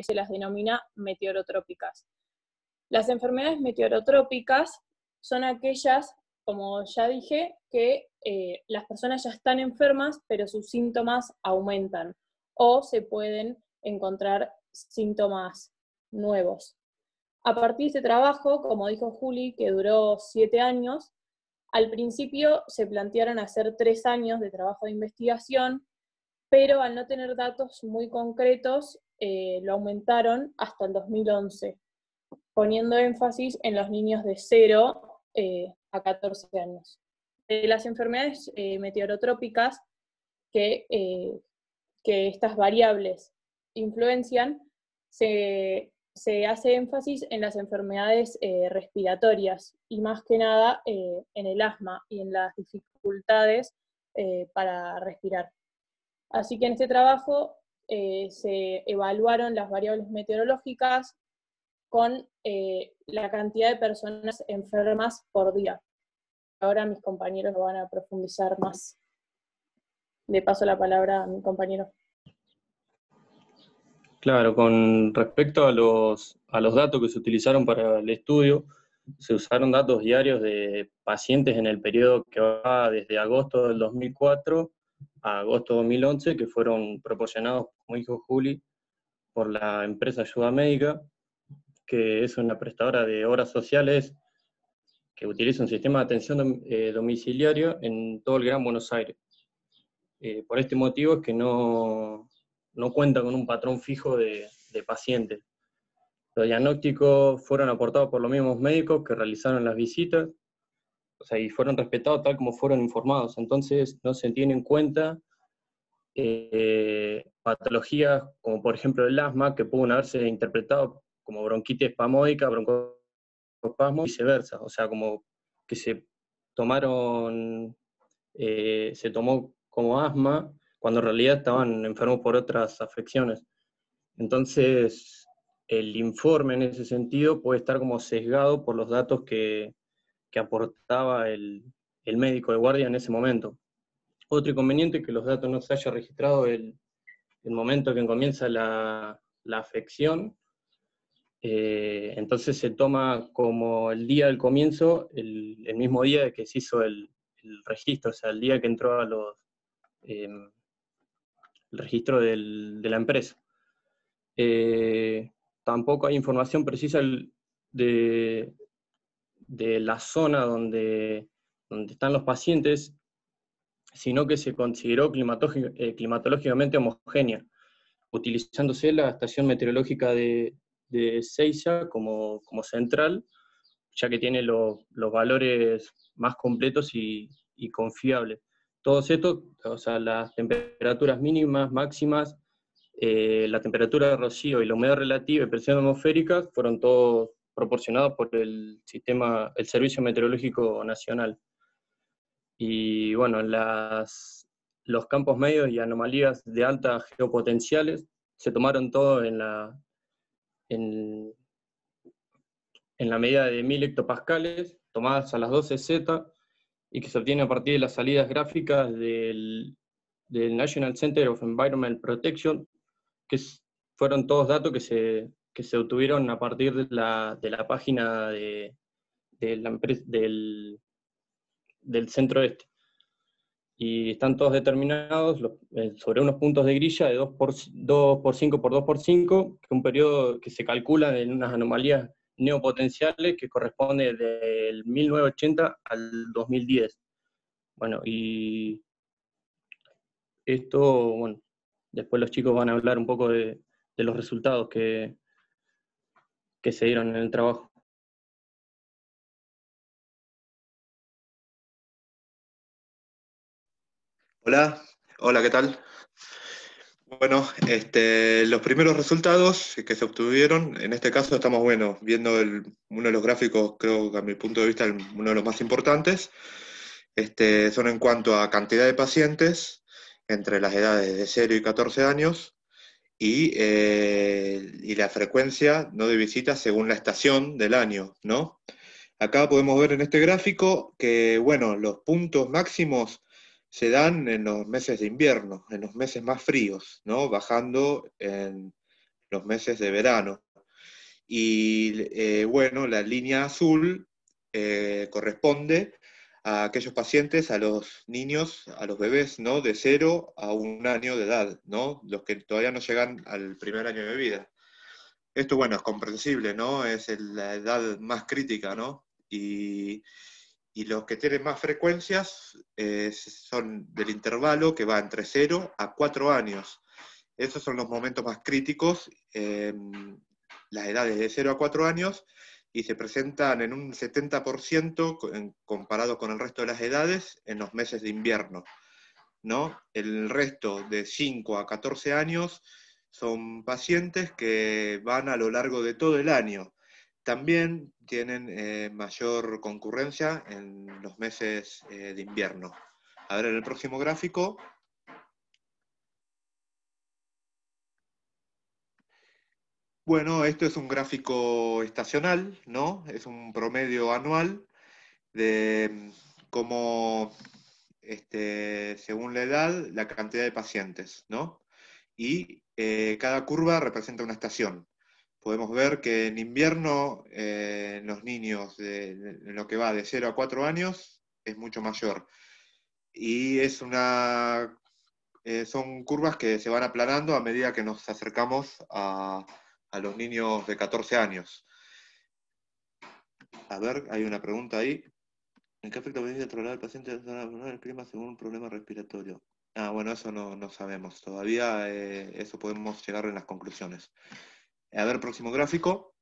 se las denomina meteorotrópicas. Las enfermedades meteorotrópicas son aquellas, como ya dije, que las personas ya están enfermas, pero sus síntomas aumentan, o se pueden encontrar síntomas nuevos. A partir de este trabajo, como dijo Juli, que duró 7 años, al principio se plantearon hacer 3 años de trabajo de investigación, pero al no tener datos muy concretos, lo aumentaron hasta el 2011, poniendo énfasis en los niños de 0 a 14 años. De las enfermedades meteorotrópicas que estas variables influencian, se hace énfasis en las enfermedades respiratorias, y más que nada en el asma y en las dificultades para respirar. Así que en este trabajo se evaluaron las variables meteorológicas con la cantidad de personas enfermas por día. Ahora mis compañeros lo van a profundizar más. Le paso la palabra a mi compañero. Claro, con respecto a los datos que se utilizaron para el estudio, se usaron datos diarios de pacientes en el periodo que va desde agosto del 2004 a agosto de 2011, que fueron proporcionados, como dijo Juli, por la empresa Ayuda Médica, que es una prestadora de obras sociales que utiliza un sistema de atención domiciliario en todo el Gran Buenos Aires. Por este motivo es que no cuenta con un patrón fijo de pacientes. Los diagnósticos fueron aportados por los mismos médicos que realizaron las visitas, o sea, y fueron respetados tal como fueron informados. Entonces no se tiene en cuenta patologías como por ejemplo el asma, que pueden haberse interpretado como bronquitis espasmódica, broncoespasmo y viceversa, o sea, como que se tomó como asma, cuando en realidad estaban enfermos por otras afecciones. Entonces, el informe en ese sentido puede estar como sesgado por los datos que aportaba el médico de guardia en ese momento. Otro inconveniente es que los datos no se haya registrado el momento que comienza la afección, entonces se toma como el día del comienzo, el mismo día de que se hizo el registro, o sea, el día que entró a el registro de la empresa. Tampoco hay información precisa de la zona donde están los pacientes, sino que se consideró climatológicamente homogénea, utilizándose la estación meteorológica de Seiza como central, ya que tiene los valores más completos y confiables. Todos estos, o sea, las temperaturas mínimas, máximas, la temperatura de rocío y la humedad relativa y presión atmosférica fueron todos proporcionados por el Servicio Meteorológico Nacional. Y bueno, los campos medios y anomalías de altas geopotenciales se tomaron todo en la medida de 1000 hectopascales, tomadas a las 12 Z, y que se obtiene a partir de las salidas gráficas del National Center of Environmental Protection, que fueron todos datos que se obtuvieron a partir de la página de la empresa, del centro este. Y están todos determinados sobre unos puntos de grilla de 2x5 por 2x5, que es un periodo que se calcula en unas anomalías neopotenciales que corresponde del 1980 al 2010. Bueno, y esto, bueno, después los chicos van a hablar un poco de los resultados que se dieron en el trabajo. Hola, hola, ¿qué tal? Bueno, los primeros resultados que se obtuvieron, en este caso estamos, bueno, viendo uno de los gráficos, creo que a mi punto de vista uno de los más importantes, son en cuanto a cantidad de pacientes entre las edades de 0 y 14 años y la frecuencia, ¿no?, de visitas según la estación del año, ¿no? Acá podemos ver en este gráfico que, bueno, los puntos máximos se dan en los meses de invierno, en los meses más fríos, ¿no? Bajando en los meses de verano. Y bueno, la línea azul corresponde a aquellos pacientes, a los niños, a los bebés, ¿no? De 0 a 1 año de edad, ¿no? Los que todavía no llegan al primer año de vida. Esto, bueno, es comprensible, ¿no? Es la edad más crítica, ¿no? Y los que tienen más frecuencias son del intervalo que va entre 0 a 4 años. Esos son los momentos más críticos, las edades de 0 a 4 años, y se presentan en un 70% comparado con el resto de las edades en los meses de invierno, ¿no? El resto de 5 a 14 años son pacientes que van a lo largo de todo el año. También tienen mayor concurrencia en los meses de invierno. A ver, en el próximo gráfico. Bueno, esto es un gráfico estacional, ¿no? Es un promedio anual de cómo, según la edad, la cantidad de pacientes, ¿no? Y cada curva representa una estación. Podemos ver que en invierno los niños, en lo que va de 0 a 4 años, es mucho mayor. Y son curvas que se van aplanando a medida que nos acercamos a los niños de 14 años. A ver, hay una pregunta ahí. ¿En qué afecta la controlar al paciente el clima según un problema respiratorio? Ah, bueno, eso no sabemos. Todavía eso podemos llegar en las conclusiones. A ver, próximo gráfico.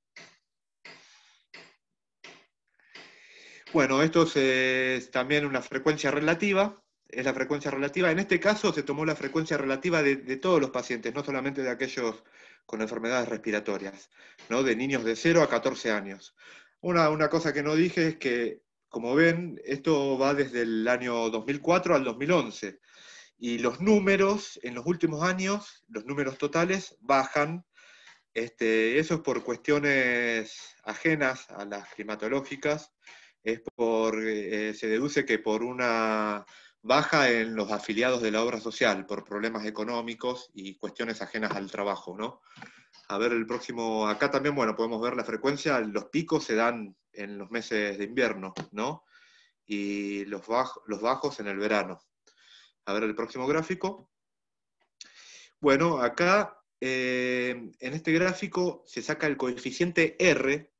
Bueno, esto es también una frecuencia relativa. Es la frecuencia relativa. En este caso se tomó la frecuencia relativa de todos los pacientes, no solamente de aquellos con enfermedades respiratorias, ¿no? De niños de 0 a 14 años. Una cosa que no dije es que, como ven, esto va desde el año 2004 al 2011. Y los números, en los últimos años, los números totales bajan. Eso es por cuestiones ajenas a las climatológicas. Se deduce que por una baja en los afiliados de la obra social, por problemas económicos y cuestiones ajenas al trabajo, ¿no? A ver, el próximo, acá también, bueno, podemos ver la frecuencia, los picos se dan en los meses de invierno, ¿no? Y los bajos en el verano. A ver, el próximo gráfico. Bueno, acá, en este gráfico, se saca el coeficiente R,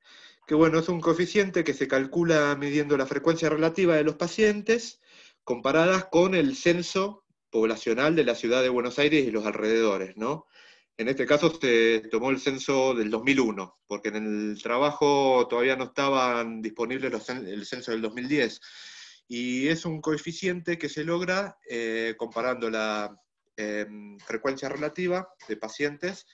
que bueno, es un coeficiente que se calcula midiendo la frecuencia relativa de los pacientes, comparadas con el censo poblacional de la ciudad de Buenos Aires y los alrededores, ¿no? En este caso se tomó el censo del 2001, porque en el trabajo todavía no estaban disponibles el censo del 2010. Y es un coeficiente que se logra comparando la frecuencia relativa de pacientes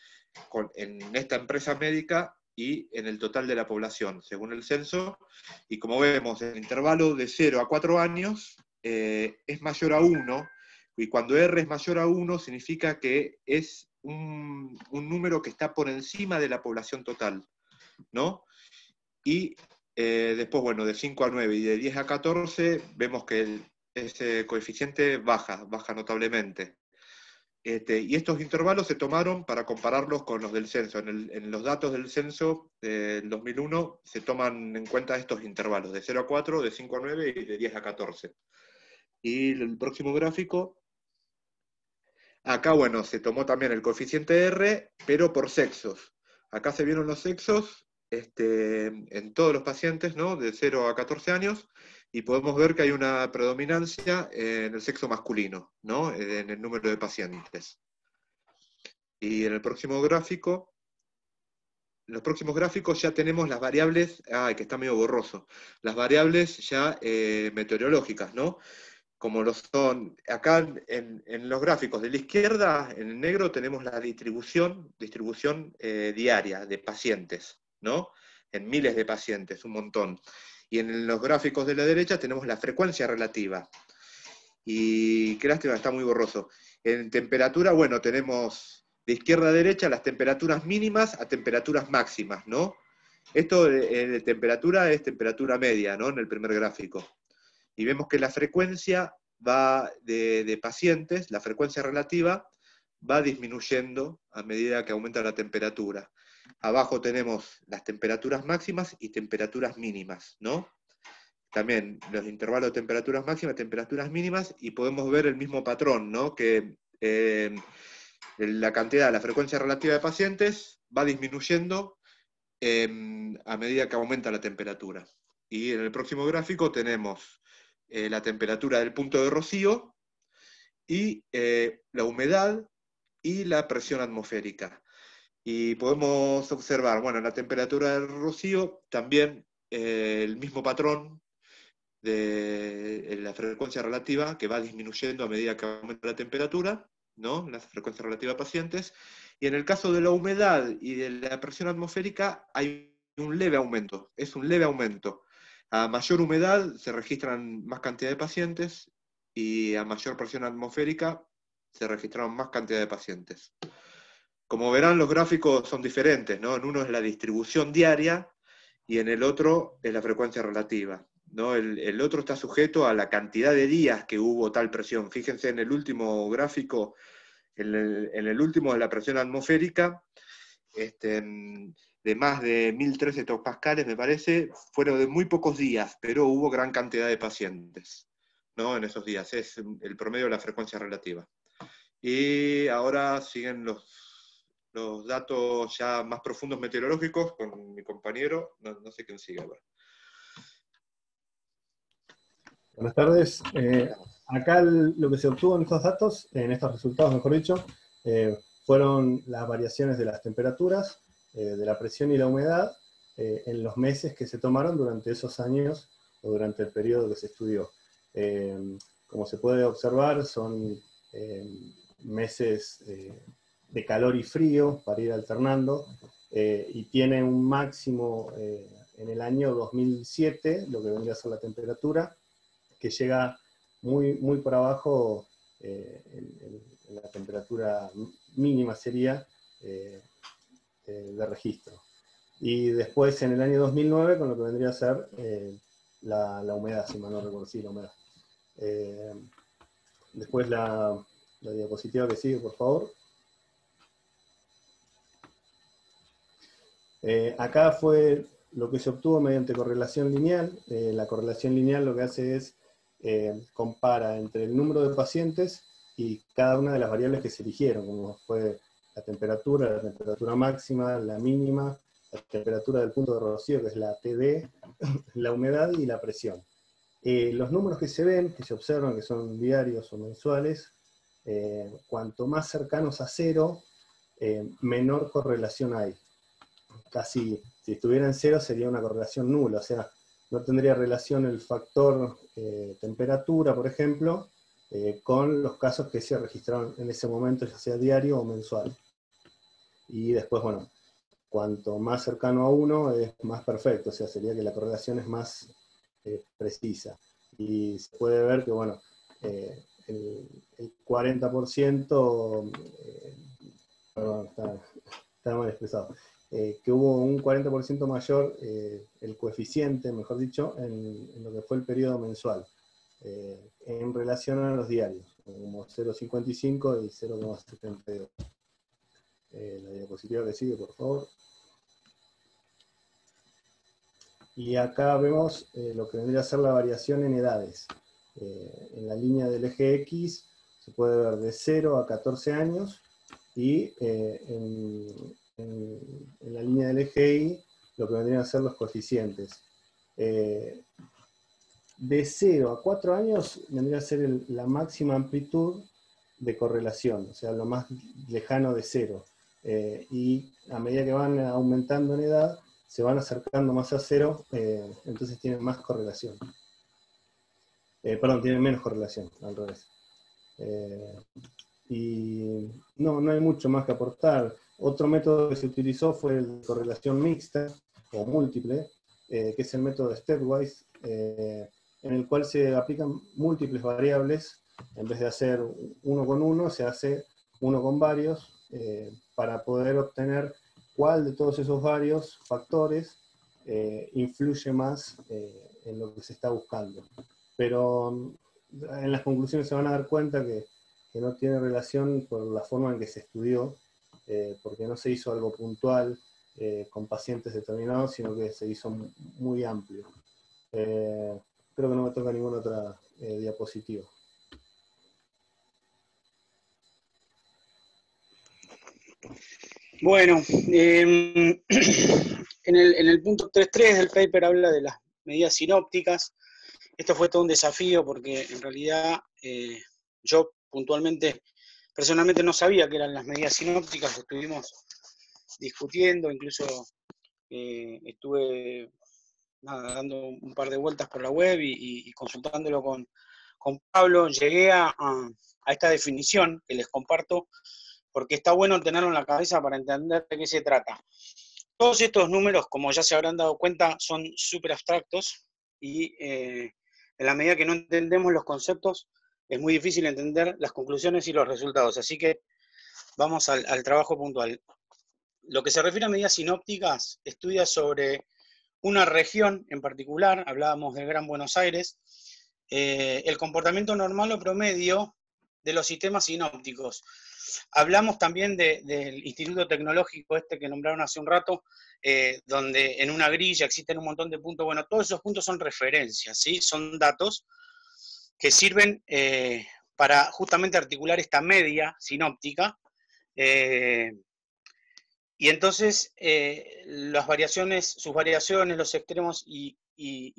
en esta empresa médica y en el total de la población, según el censo. Y como vemos, el intervalo de 0 a 4 años es mayor a 1, y cuando R es mayor a 1 significa que es un número que está por encima de la población total, ¿no? Y después, bueno, de 5 a 9 y de 10 a 14, vemos que ese coeficiente baja notablemente. Y estos intervalos se tomaron para compararlos con los del censo. En los datos del censo del 2001 se toman en cuenta estos intervalos, de 0 a 4, de 5 a 9 y de 10 a 14. Y el próximo gráfico, acá, bueno, se tomó también el coeficiente R, pero por sexos. Acá se vieron los sexos en todos los pacientes, ¿no? De 0 a 14 años, y podemos ver que hay una predominancia en el sexo masculino, ¿no? En el número de pacientes. Y en el próximo gráfico, en los próximos gráficos ya tenemos las variables, que está medio borroso, las variables ya meteorológicas, ¿no? Como lo son, acá en los gráficos de la izquierda, en el negro, tenemos la distribución diaria de pacientes, ¿no? En miles de pacientes, un montón. Y en los gráficos de la derecha tenemos la frecuencia relativa. Y qué lástima, está muy borroso. En temperatura, bueno, tenemos de izquierda a derecha las temperaturas mínimas a temperaturas máximas, ¿no? Esto de temperatura es temperatura media, ¿no? En el primer gráfico. Y vemos que la frecuencia va de pacientes, la frecuencia relativa, va disminuyendo a medida que aumenta la temperatura. Abajo tenemos las temperaturas máximas y temperaturas mínimas, ¿no? También los intervalos de temperaturas máximas, temperaturas mínimas, y podemos ver el mismo patrón, ¿no? Que la cantidad, la frecuencia relativa de pacientes va disminuyendo a medida que aumenta la temperatura. Y en el próximo gráfico tenemos la temperatura del punto de rocío y la humedad y la presión atmosférica. Y podemos observar, bueno, la temperatura del rocío también el mismo patrón de la frecuencia relativa que va disminuyendo a medida que aumenta la temperatura, ¿no? La frecuencia relativa a pacientes. Y en el caso de la humedad y de la presión atmosférica hay un leve aumento, es un leve aumento. A mayor humedad se registran más cantidad de pacientes y a mayor presión atmosférica se registran más cantidad de pacientes. Como verán, los gráficos son diferentes, ¿no? En uno es la distribución diaria y en el otro es la frecuencia relativa, ¿no? El otro está sujeto a la cantidad de días que hubo tal presión. Fíjense en el último gráfico, en el último de la presión atmosférica, de más de 1013 hectopascales, me parece, fueron de muy pocos días, pero hubo gran cantidad de pacientes, ¿no? En esos días, es el promedio de la frecuencia relativa. Y ahora siguen los datos ya más profundos meteorológicos con mi compañero, no sé quién sigue ahora. Buenas tardes. Acá lo que se obtuvo en estos datos, en estos resultados, mejor dicho, fueron las variaciones de las temperaturas, de la presión y la humedad, en los meses que se tomaron durante esos años o durante el periodo que se estudió. Como se puede observar, son meses de calor y frío para ir alternando, y tiene un máximo en el año 2007, lo que vendría a ser la temperatura, que llega muy por abajo, en la temperatura mínima sería de registro. Y después en el año 2009, con lo que vendría a ser la humedad, si mal no recuerdo, sí, la humedad. Después la diapositiva que sigue, por favor. Acá fue lo que se obtuvo mediante correlación lineal. La correlación lineal lo que hace es compara entre el número de pacientes y cada una de las variables que se eligieron, como fue la temperatura máxima, la mínima, la temperatura del punto de rocío, que es la TD, la humedad y la presión. Los números que se ven, que se observan, que son diarios o mensuales, cuanto más cercanos a cero, menor correlación hay. Casi, si estuviera en cero sería una correlación nula, o sea, no tendría relación el factor temperatura, por ejemplo, con los casos que se registraron en ese momento, ya sea diario o mensual. Y después, bueno, cuanto más cercano a 1 es más perfecto, o sea, sería que la correlación es más precisa. Y se puede ver que, bueno, el 40%, perdón, está mal expresado, que hubo un 40% mayor, el coeficiente, mejor dicho, en lo que fue el periodo mensual, en relación a los diarios, como 0,55 y 0,72. La diapositiva que sigue, por favor. Y acá vemos lo que vendría a ser la variación en edades. En la línea del eje X se puede ver de 0 a 14 años, y en la línea del eje Y lo que vendrían a ser los coeficientes. De 0 a 4 años vendría a ser la máxima amplitud de correlación, o sea, lo más lejano de 0. Y a medida que van aumentando en edad, se van acercando más a 0, entonces tienen más correlación. Perdón, tienen menos correlación, al revés. Y no hay mucho más que aportar. Otro método que se utilizó fue el de correlación mixta o múltiple, que es el método stepwise, en el cual se aplican múltiples variables. En vez de hacer uno con uno, se hace uno con varios, para poder obtener cuál de todos esos varios factores influye más en lo que se está buscando. Pero en las conclusiones se van a dar cuenta que que no tiene relación por la forma en que se estudió, porque no se hizo algo puntual con pacientes determinados, sino que se hizo muy amplio. Creo que no me toca ninguna otra diapositiva. Bueno, en el punto 3.3 del paper habla de las medidas sinópticas. Esto fue todo un desafío porque en realidad yo puntualmente, personalmente no sabía qué eran las medidas sinópticas, estuvimos discutiendo, incluso estuve dando un par de vueltas por la web y consultándolo con Pablo, llegué a esta definición que les comparto, porque está bueno tenerlo en la cabeza para entender de qué se trata. Todos estos números, como ya se habrán dado cuenta, son súper abstractos y en la medida que no entendemos los conceptos, es muy difícil entender las conclusiones y los resultados. Así que vamos al trabajo puntual. Lo que se refiere a medidas sinópticas, estudia sobre una región en particular, hablábamos del Gran Buenos Aires, el comportamiento normal o promedio de los sistemas sinópticos. Hablamos también del Instituto Tecnológico este que nombraron hace un rato, donde en una grilla existen un montón de puntos. Bueno, todos esos puntos son referencias, ¿sí? Son datos que sirven para justamente articular esta media sinóptica. Y entonces las variaciones, sus variaciones, los extremos y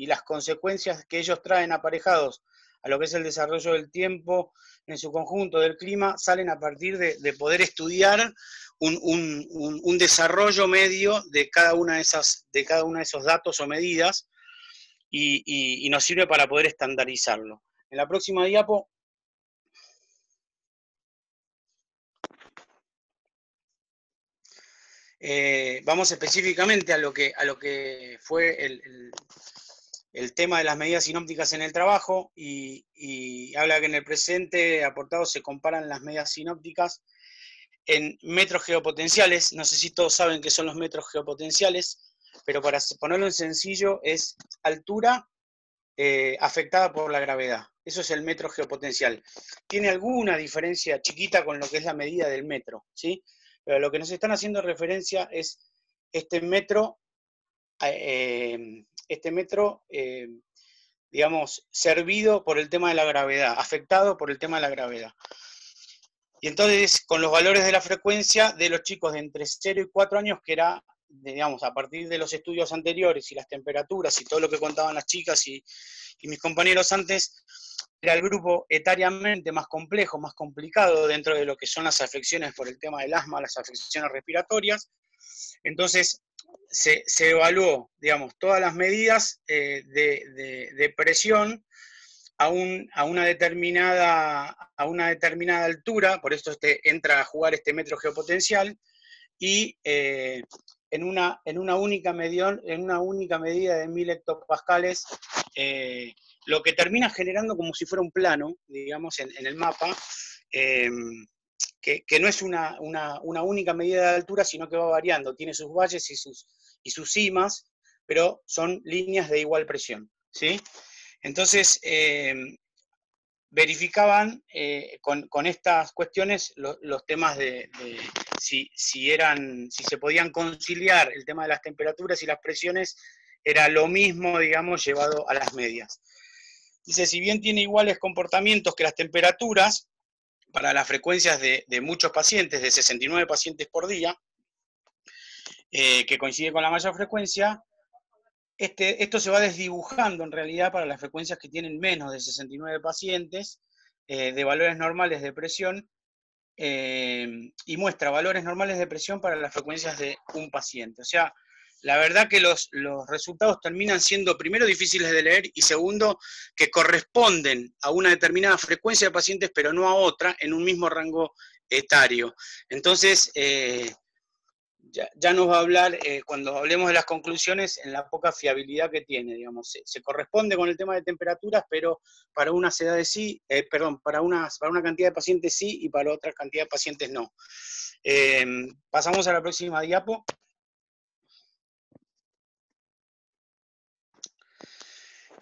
las consecuencias que ellos traen aparejados a lo que es el desarrollo del tiempo en su conjunto, del clima, salen a partir de poder estudiar un desarrollo medio de cada una de esos datos o medidas y nos sirve para poder estandarizarlo. En la próxima diapo vamos específicamente a lo que fue el tema de las medidas sinópticas en el trabajo y habla que en el presente aportado se comparan las medidas sinópticas en metros geopotenciales. No sé si todos saben qué son los metros geopotenciales, pero para ponerlo en sencillo es altura afectada por la gravedad. Eso es el metro geopotencial. Tiene alguna diferencia chiquita con lo que es la medida del metro, ¿sí? Pero lo que nos están haciendo referencia es este metro, digamos, servido por el tema de la gravedad, afectado por el tema de la gravedad. Y entonces, con los valores de la frecuencia de los chicos de entre 0 y 4 años, que era, digamos, a partir de los estudios anteriores y las temperaturas y todo lo que contaban las chicas y mis compañeros antes, era el grupo etariamente más complejo, más complicado dentro de lo que son las afecciones por el tema del asma, las afecciones respiratorias. Entonces, se evaluó, digamos, todas las medidas de presión a una determinada altura, por esto entra a jugar este metro geopotencial, y en una única medida de 1000 hectopascales, lo que termina generando como si fuera un plano, digamos, en el mapa, que no es una única medida de altura, sino que va variando, tiene sus valles y sus cimas, pero son líneas de igual presión, ¿sí? Entonces, verificaban con estas cuestiones los temas de si se podían conciliar el tema de las temperaturas y las presiones, era lo mismo, digamos, llevado a las medias. Dice, si bien tiene iguales comportamientos que las temperaturas, para las frecuencias de muchos pacientes, de 69 pacientes por día, que coincide con la mayor frecuencia, esto se va desdibujando en realidad para las frecuencias que tienen menos de 69 pacientes, de valores normales de presión, y muestra valores normales de presión para las frecuencias de un paciente. O sea, la verdad que los resultados terminan siendo, primero, difíciles de leer, y segundo, que corresponden a una determinada frecuencia de pacientes, pero no a otra, en un mismo rango etario. Entonces, ya nos va a hablar, cuando hablemos de las conclusiones, en la poca fiabilidad que tiene, digamos. Se corresponde con el tema de temperaturas, pero para unas edades sí, para una cantidad de pacientes sí, y para otra cantidad de pacientes no. Pasamos a la próxima diapo.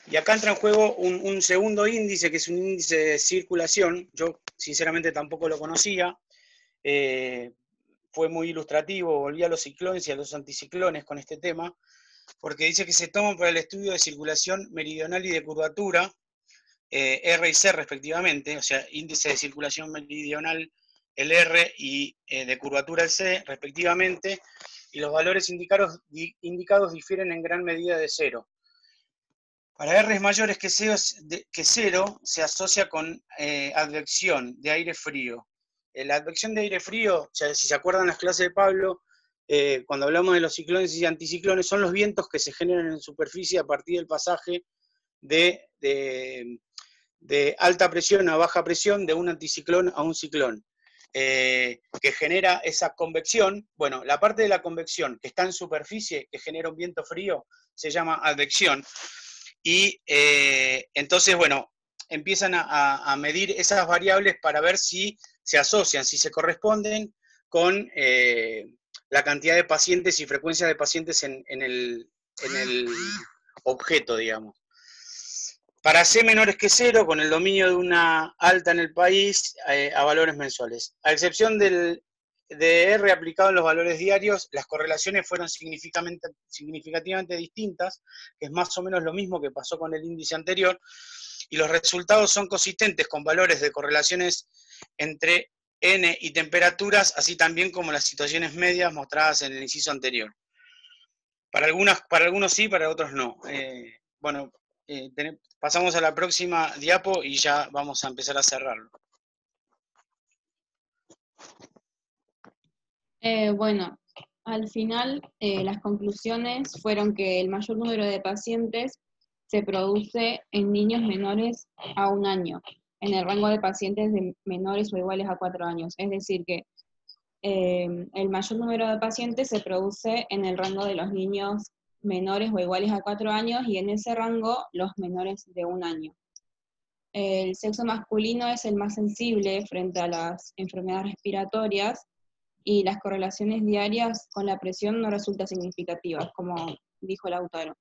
Y acá entra en juego un segundo índice, que es un índice de circulación. Yo sinceramente tampoco lo conocía. Fue muy ilustrativo, volví a los ciclones y a los anticiclones con este tema, porque dice que se toman para el estudio de circulación meridional y de curvatura, R y C respectivamente, o sea, índice de circulación meridional el R y de curvatura el C respectivamente, y los valores indicados difieren en gran medida de cero. Para R mayores que cero se asocia con advección de aire frío. La advección de aire frío, o sea, si se acuerdan las clases de Pablo, cuando hablamos de los ciclones y anticiclones, son los vientos que se generan en superficie a partir del pasaje de alta presión a baja presión, de un anticiclón a un ciclón, que genera esa convección. Bueno, la parte de la convección que está en superficie, que genera un viento frío, se llama advección. Y entonces, bueno, empiezan a medir esas variables para ver si se asocian, si se corresponden con la cantidad de pacientes y frecuencia de pacientes en el objeto, digamos. Para C menores que cero, con el dominio de una alta en el país, a valores mensuales. A excepción de R aplicado en los valores diarios, las correlaciones fueron significativamente distintas, que es más o menos lo mismo que pasó con el índice anterior, y los resultados son consistentes con valores de correlaciones entre N y temperaturas, así también como las situaciones medias mostradas en el inciso anterior. Para algunos sí, para otros no. Bueno, pasamos a la próxima diapo y ya vamos a empezar a cerrarlo. Bueno, al final las conclusiones fueron que el mayor número de pacientes se produce en niños menores a 1 año, en el rango de pacientes de menores o iguales a 4 años. Es decir, que el mayor número de pacientes se produce en el rango de los niños menores o iguales a 4 años y en ese rango los menores de 1 año. El sexo masculino es el más sensible frente a las enfermedades respiratorias, y las correlaciones diarias con la presión no resultan significativas, como dijo Lautaro.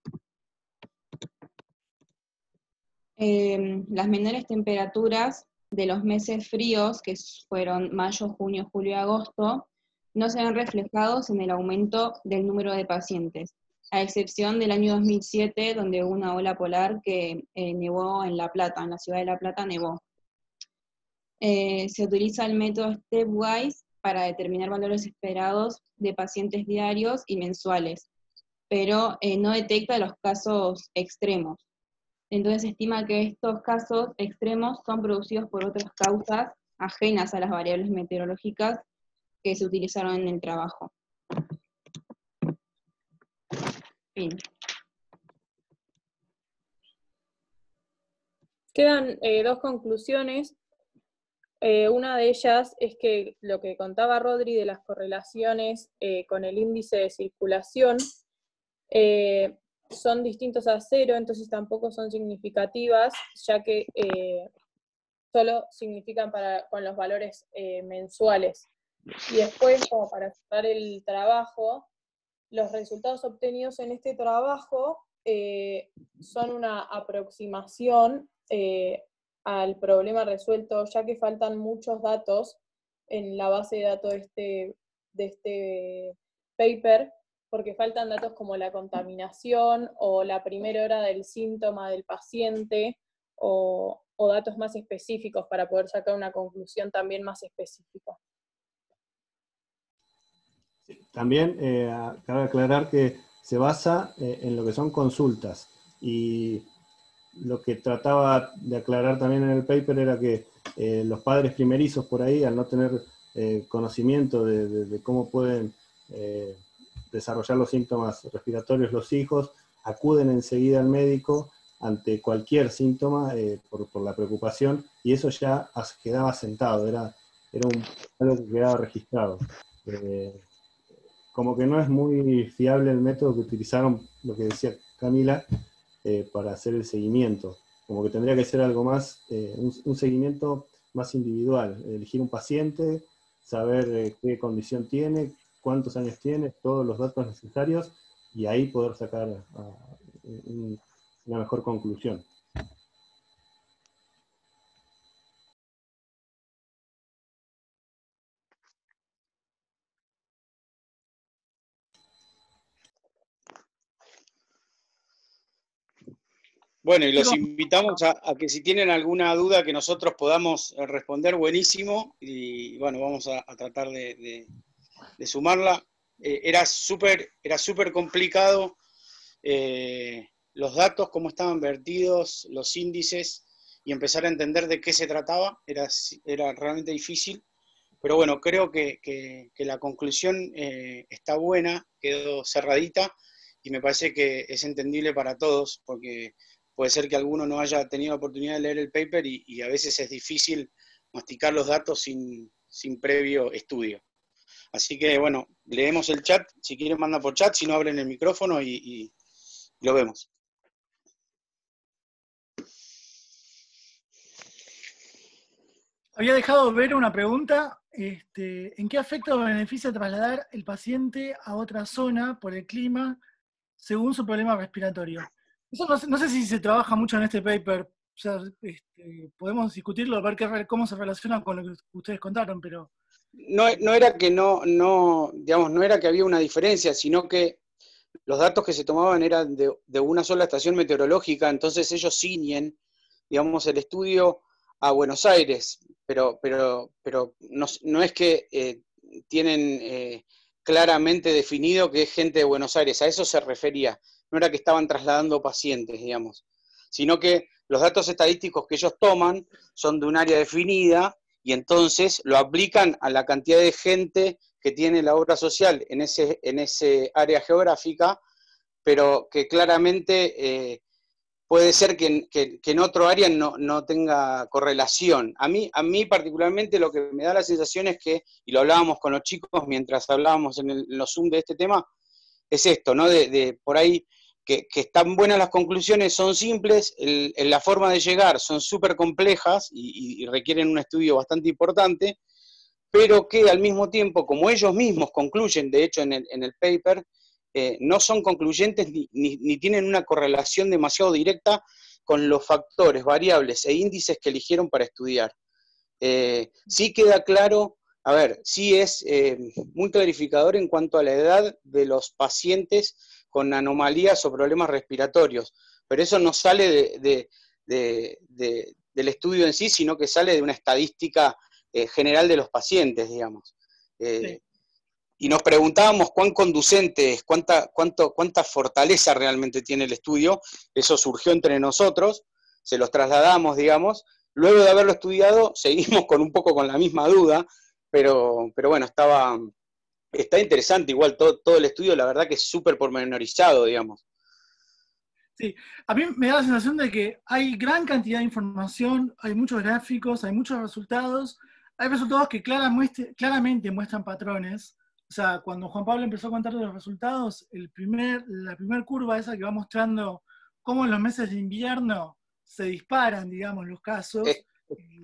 Las menores temperaturas de los meses fríos, que fueron mayo, junio, julio y agosto, no se ven reflejados en el aumento del número de pacientes, a excepción del año 2007, donde hubo una ola polar que nevó en La Plata, en la ciudad de La Plata nevó. Se utiliza el método stepwise para determinar valores esperados de pacientes diarios y mensuales, pero no detecta los casos extremos. Entonces se estima que estos casos extremos son producidos por otras causas ajenas a las variables meteorológicas que se utilizaron en el trabajo. Fin. Quedan 2 conclusiones. Una de ellas es que lo que contaba Rodri de las correlaciones con el índice de circulación son distintos a 0, entonces tampoco son significativas, ya que solo significan con los valores mensuales. Y después, como para cerrar el trabajo, los resultados obtenidos en este trabajo son una aproximación al problema resuelto, ya que faltan muchos datos en la base de datos de este paper, porque faltan datos como la contaminación o la primera hora del síntoma del paciente o datos más específicos para poder sacar una conclusión también más específica. También cabe aclarar que se basa en lo que son consultas, y lo que trataba de aclarar también en el paper era que los padres primerizos por ahí, al no tener conocimiento de cómo pueden desarrollar los síntomas respiratorios los hijos, acuden enseguida al médico ante cualquier síntoma por la preocupación, y eso ya quedaba sentado, era algo que quedaba registrado. Como que no es muy fiable el método que utilizaron, lo que decía Camila, para hacer el seguimiento. Como que tendría que ser algo más, un seguimiento más individual, elegir un paciente, saber qué condición tiene, cuántos años tiene, todos los datos necesarios, y ahí poder sacar una mejor conclusión. Bueno, y los invitamos a que si tienen alguna duda que nosotros podamos responder, buenísimo, y bueno, vamos a tratar de sumarla. Era súper complicado los datos, cómo estaban vertidos, los índices, y empezar a entender de qué se trataba, era realmente difícil, pero bueno, creo que la conclusión está buena, quedó cerradita, y me parece que es entendible para todos, porque puede ser que alguno no haya tenido la oportunidad de leer el paper y a veces es difícil masticar los datos sin previo estudio. Así que bueno, leemos el chat, si quieren manda por chat, si no abren el micrófono y lo vemos. Había dejado ver una pregunta, ¿en qué afecta o beneficia trasladar el paciente a otra zona por el clima según su problema respiratorio? Eso no sé si se trabaja mucho en este paper, o sea, podemos discutirlo, ver cómo se relaciona con lo que ustedes contaron, pero... No era que no era que había una diferencia, sino que los datos que se tomaban eran de una sola estación meteorológica, entonces ellos ciñen, digamos, el estudio a Buenos Aires, pero no es que tienen claramente definido que es gente de Buenos Aires, a eso se refería, no era que estaban trasladando pacientes, digamos, sino que los datos estadísticos que ellos toman son de un área definida y entonces lo aplican a la cantidad de gente que tiene la obra social en ese área geográfica, pero que claramente puede ser que en otro área no tenga correlación. A mí particularmente lo que me da la sensación es que, y lo hablábamos con los chicos mientras hablábamos en los Zoom de este tema, es esto, ¿no? De por ahí que están buenas las conclusiones, son simples, la forma de llegar son súper complejas y requieren un estudio bastante importante, pero que al mismo tiempo, como ellos mismos concluyen, de hecho en el paper, no son concluyentes ni tienen una correlación demasiado directa con los factores, variables e índices que eligieron para estudiar. Sí queda claro, a ver, sí es muy clarificador en cuanto a la edad de los pacientes con anomalías o problemas respiratorios, pero eso no sale del estudio en sí, sino que sale de una estadística general de los pacientes, digamos. Sí. Y nos preguntábamos cuán conducente es, cuánta fortaleza realmente tiene el estudio. Eso surgió entre nosotros, se los trasladamos, digamos. Luego de haberlo estudiado, seguimos un poco con la misma duda, pero bueno, está interesante igual todo el estudio, la verdad que es súper pormenorizado, digamos. Sí, a mí me da la sensación de que hay gran cantidad de información, hay muchos gráficos, hay muchos resultados, hay resultados que claramente muestran patrones. O sea, cuando Juan Pablo empezó a contar los resultados, la primer curva esa que va mostrando cómo en los meses de invierno se disparan, digamos, los casos.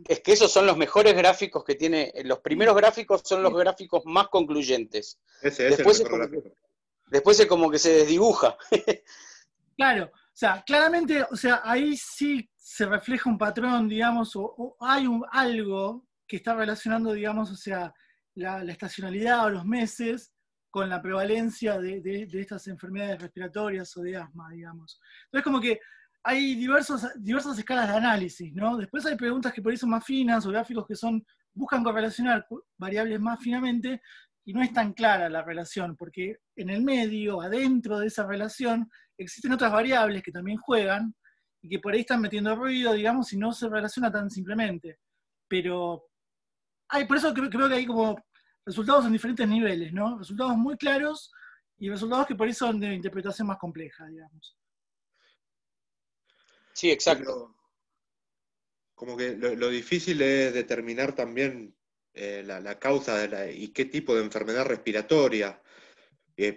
Es que esos son los mejores gráficos que tiene, los primeros gráficos son los gráficos más concluyentes. Después es como que se desdibuja. Claro, o sea, claramente, o sea, ahí sí se refleja un patrón, digamos, o hay algo que está relacionando, digamos, o sea, la estacionalidad o los meses con la prevalencia de estas enfermedades respiratorias o de asma, digamos. Entonces, como que hay diversas escalas de análisis, ¿no? Después hay preguntas que por ahí son más finas o gráficos que buscan correlacionar variables más finamente y no es tan clara la relación, porque en el medio, adentro de esa relación, existen otras variables que también juegan y que por ahí están metiendo ruido, digamos, y no se relaciona tan simplemente. Pero por eso creo que hay como resultados en diferentes niveles, ¿no? Resultados muy claros y resultados que por ahí son de interpretación más compleja, digamos. Sí, exacto. Como que lo difícil es determinar también la causa y qué tipo de enfermedad respiratoria,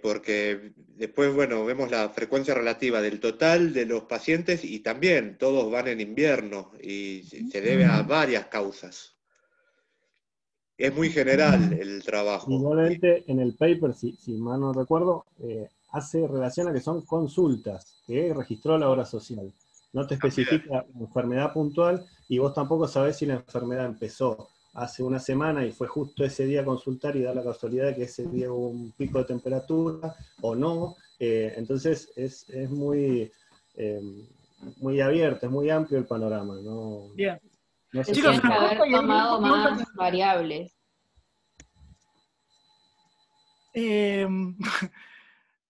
porque después, bueno, vemos la frecuencia relativa del total de los pacientes y también todos van en invierno y se debe a varias causas. Es muy general el trabajo. Igualmente en el paper, si mal no recuerdo, hace relación a que son consultas que registró la obra social. No te especifica enfermedad puntual y vos tampoco sabés si la enfermedad empezó hace una semana y fue justo ese día a consultar y da la casualidad de que ese día hubo un pico de temperatura o no. Entonces es muy muy abierto, es muy amplio el panorama. No, Bien. no se Chicos, Tendrían que nos haber corta y hay tomado preguntas. más variables.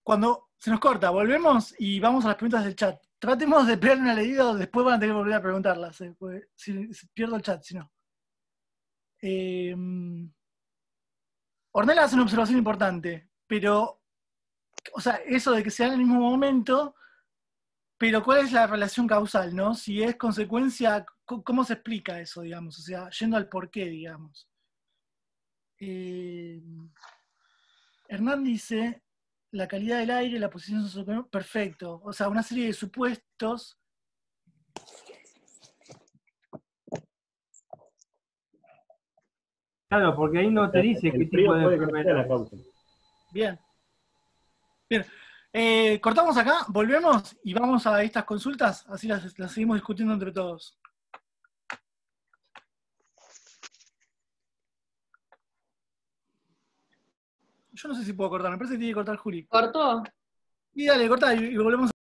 Cuando se nos corta, volvemos y vamos a las preguntas del chat. Tratemos de pegarle una leída o después van a tener que volver a preguntarlas. Porque si pierdo el chat, si no. Ornella hace una observación importante, pero, o sea, eso de que sea en el mismo momento, pero ¿cuál es la relación causal, no? Si es consecuencia, ¿cómo se explica eso, digamos? O sea, yendo al porqué, digamos. Hernán dice, la calidad del aire, la posición socioeconómica, perfecto. O sea, una serie de supuestos. Claro, porque ahí no te dice qué el tipo frío de puede que no sea la enfermedad. causa. Bien. Bien. Cortamos acá, volvemos y vamos a estas consultas, así las seguimos discutiendo entre todos. Yo no sé si puedo cortar, me parece que tiene que cortar Juli. ¿Cortó? Y dale, cortá y volvemos.